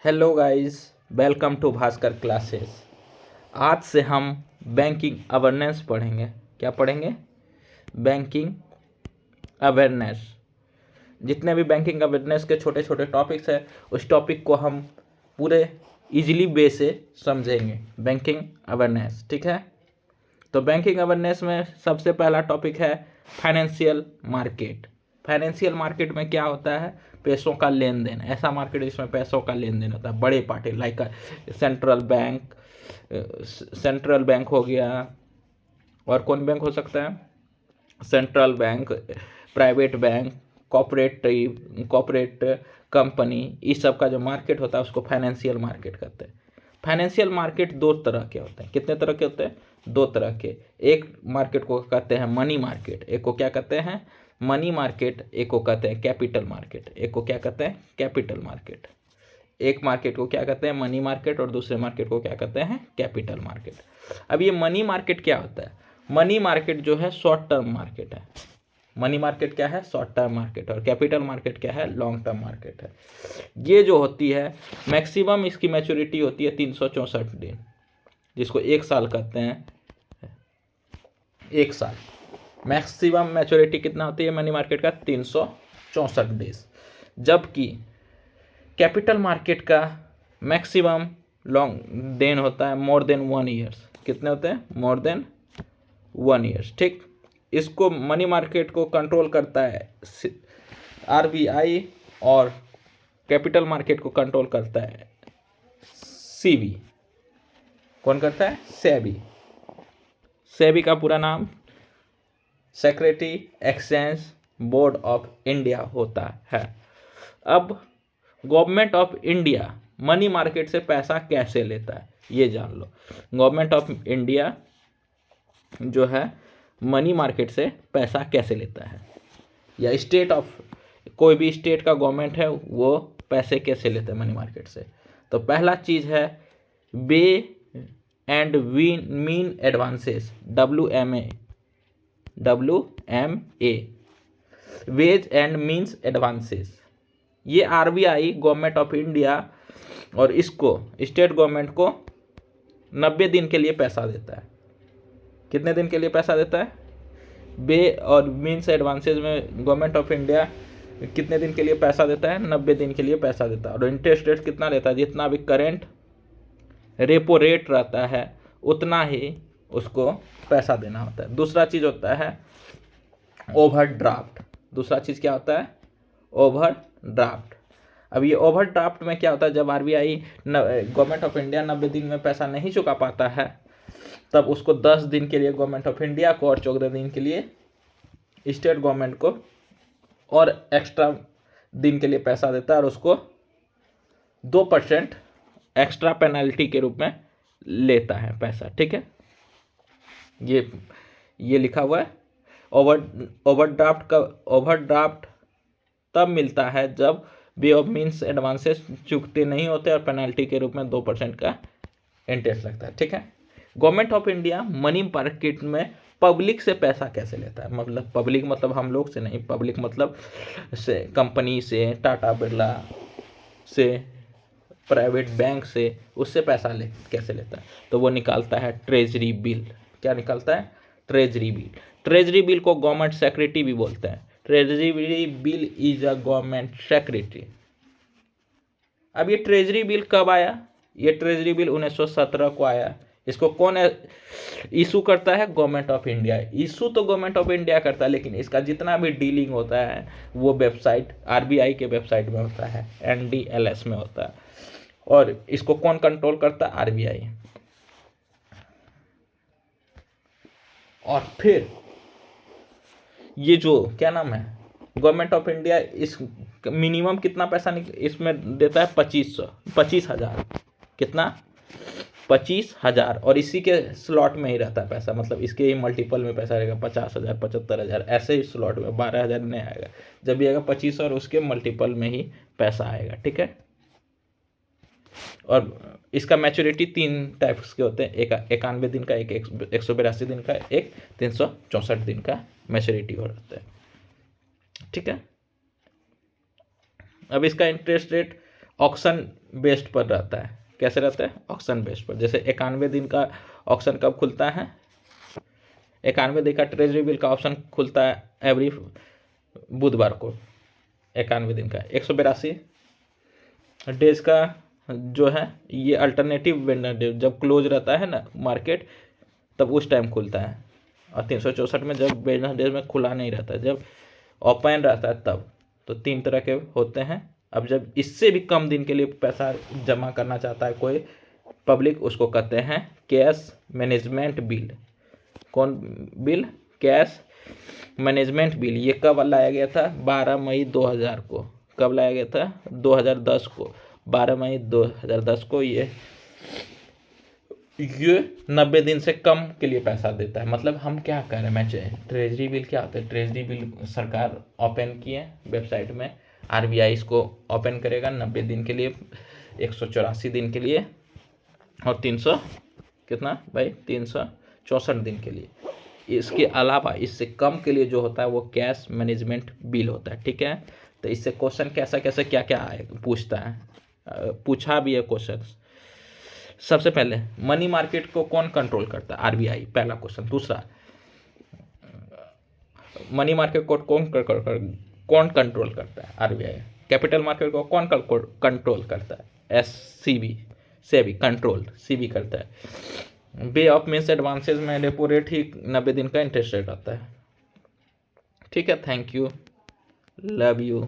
Hello guys, welcome to Bhaskar classes. आज से हम बैंकिंग अवेयरनेस पढ़ेंगे। क्या पढ़ेंगे? Banking awareness. जितने भी बैंकिंग अवेयरनेस के छोटे छोटे टॉपिक्स हैं, उस टॉपिक को हम पूरे इजीली वे से समझेंगे। बैंकिंग अवेयरनेस, ठीक है। तो बैंकिंग अवेयरनेस में सबसे पहला टॉपिक है फाइनेंशियल मार्केट। फाइनेंशियल मार्केट में क्या होता है? पैसों का लेन देन। ऐसा मार्केट जिसमें पैसों का लेन देन होता है। बड़े पार्टी लाइक सेंट्रल बैंक हो गया, और कौन बैंक हो सकता है? Central bank, private bank, corporate company, इस सब का जो मार्केट होता है उसको फाइनेंशियल मार्केट कहते हैं। फाइनेंशियल मार्केट दो तरह के होते हैं। कितने तरह के होते हैं? दो तरह के। एक मार्केट को कहते हैं मनी मार्केट, एक को क्या कहते हैं? Money market. एक को कहते हैं कैपिटल मार्केट। एक को क्या कहते हैं? Capital market. एक मार्केट को क्या कहते हैं? मनी मार्केट, और दूसरे मार्केट को क्या कहते हैं? Capital market. अब ये मनी मार्केट क्या होता है? मनी मार्केट जो है शॉर्ट टर्म मार्केट है। मनी मार्केट क्या है? Short term market. और कैपिटल मार्केट क्या है? लॉन्ग टर्म मार्केट है। ये जो होती है, मैक्सिमम इसकी मैच्योरिटी होती है 364 दिन, जिसको एक साल कहते हैं। एक साल मैक्सिमम मैच्योरिटी कितना होती है मनी मार्केट का? 364 डेज। जबकि कैपिटल मार्केट का मैक्सिमम लॉन्ग देन होता है मोर देन 1 ईयर्स। कितने होते हैं? मोर देन 1 ईयर्स, ठीक। इसको मनी मार्केट को कंट्रोल करता है आरबीआई, और कैपिटल मार्केट को कंट्रोल करता है सीबी। कौन करता है? सेबी। सेबी का पूरा नाम secretary exchange board of India होता है। अब government of India money market से पैसा कैसे लेता है, ये जान लो। गवर्नमेंट ऑफ इंडिया जो है मनी मार्केट से पैसा कैसे लेता है, या कोई भी स्टेट का गवर्नमेंट है वो पैसे कैसे लेता है मनी मार्केट से। तो पहला चीज है way and mean advances, WMA, ways and means advances. ये आरबीआई गवर्नमेंट ऑफ इंडिया और इसको स्टेट गवर्नमेंट को 90 दिन के लिए पैसा देता है। कितने दिन के लिए पैसा देता है? बे और मीन्स एडवांसेज में गवर्नमेंट ऑफ इंडिया कितने दिन के लिए पैसा देता है? 90 दिन के लिए पैसा देता है। और इंटरेस्ट रेट कितना लेता है? जितना भी करेंट रेपो रेट रहता है उतना ही उसको पैसा देना होता है। दूसरा चीज होता है ओवरड्राफ्ट। दूसरा चीज क्या होता है? ओवरड्राफ्ट। अब ये ओवरड्राफ्ट में क्या होता है? जब आरबीआई गवर्नमेंट ऑफ इंडिया 90 दिन में पैसा नहीं चुका पाता है, तब उसको 10 दिन के लिए गवर्नमेंट ऑफ इंडिया को और 14 दिन के लिए स्टेट गवर्नमेंट को और एक्स्ट्रा दिन के लिए पैसा देता है, और उसको 2% एक्स्ट्रा पेनल्टी के रूप में लेता है पैसा, ठीक है। ये लिखा हुआ है। ओवरड्राफ्ट तब मिलता है जब बे ऑफ मीन्स एडवांसेस चुकते नहीं होते और पेनल्टी के रूप में 2% का इंटरेस्ट लगता है, ठीक है। Government of India money market में पब्लिक से पैसा कैसे लेता है? मतलब पब्लिक मतलब हम लोग से नहीं, पब्लिक मतलब से कंपनी से, टाटा बिरला से, प्राइवेट बैंक से, उससे पैसा कैसे लेता है? तो वो निकालता है ट्रेजरी बिल। क्या निकालता है? Treasury bill. ट्रेजरी बिल को गवर्नमेंट सेक्रेटरी भी बोलते हैं। Treasury bill is a government secretary. अब ये ट्रेजरी बिल कब आया? ये ट्रेजरी बिल 1917 को आया। इसको कौन इशू करता है? Government of India. इशू तो गवर्नमेंट ऑफ इंडिया करता है, लेकिन इसका जितना भी डीलिंग होता है वो वेबसाइट आरबीआई के वेबसाइट में होता है, NDLS में होता है। और इसको कौन कंट्रोल करता है? आरबीआई। और फिर ये जो क्या नाम है, गवर्नमेंट ऑफ इंडिया इस मिनिमम कितना पैसा इसमें देता है? 25,000। कितना? 25,000। और इसी के स्लॉट में ही रहता है पैसा, मतलब इसके ही मल्टीपल में पैसा रहेगा। 50,000, 75,000, ऐसे ही स्लॉट में। 12,000 नहीं आएगा। जब भी आएगा 25 और उसके मल्टीपल में ही पैसा आएगा, ठीक है। और इसका मैच्योरिटी 3 टाइप्स के होते हैं। एक 91 दिन का, एक 182 दिन का, एक 364 दिन का मैच्योरिटी हो रहता है, ठीक है। अब इसका इंटरेस्ट रेट ऑक्शन बेस्ड पर रहता है। कैसे रहता है? ऑक्शन बेस्ड पर। जैसे 91 दिन का ऑक्शन कब खुलता है? 91 दिन का ट्रेजरी बिल का ऑप्शन खुलता है एवरी बुधवार को। 91 दिन का 182 डेज का जो है ये अल्टरनेटिव वेंडर डे, जब क्लोज रहता है ना मार्केट तब उस टाइम खुलता है। और 364 में जब वेंडर डे में खुला नहीं रहता, जब ओपन रहता है तब। तो 3 तरह के होते हैं। अब जब इससे भी कम दिन के लिए पैसा जमा करना चाहता है कोई पब्लिक, उसको कहते हैं कैश मैनेजमेंट बिल। कौन बिल? Cash management bill. ये कब लाया गया था? 12 मई 2000 को। कब लाया गया था? 2010 को। 12 मई 2010 को। ये 90 दिन से कम के लिए पैसा देता है। मतलब हम क्या कर रहे हैं? ट्रेजरी बिल क्या होता है? ट्रेजरी बिल सरकार ओपन किए वेबसाइट में, आरबीआई इसको ओपन करेगा 90 दिन के लिए, 184 दिन के लिए और 300 कितना भाई 364 दिन के लिए। इसके अलावा इससे कम के लिए जो होता है वो कैश मैनेजमेंट बिल होता है। ठीक है, तो इससे क्वेश्चन कैसा कैसा क्या क्या पूछता है, पूछा भी है क्वेश्चन। सबसे पहले मनी मार्केट को कौन कंट्रोल करता है? आरबीआई, पहला क्वेश्चन। दूसरा, मनी मार्केट को कौन कंट्रोल करता है? आरबीआई। कैपिटल मार्केट को कौन कंट्रोल करता है? एससीबी, सेबी कंट्रोल, सीबी करता है। बे ऑफ मीन्स एडवांसेज में रेपो रेट ही 90 दिन का इंटरेस्ट रेट आता है। ठीक है, थैंक यू, लव यू।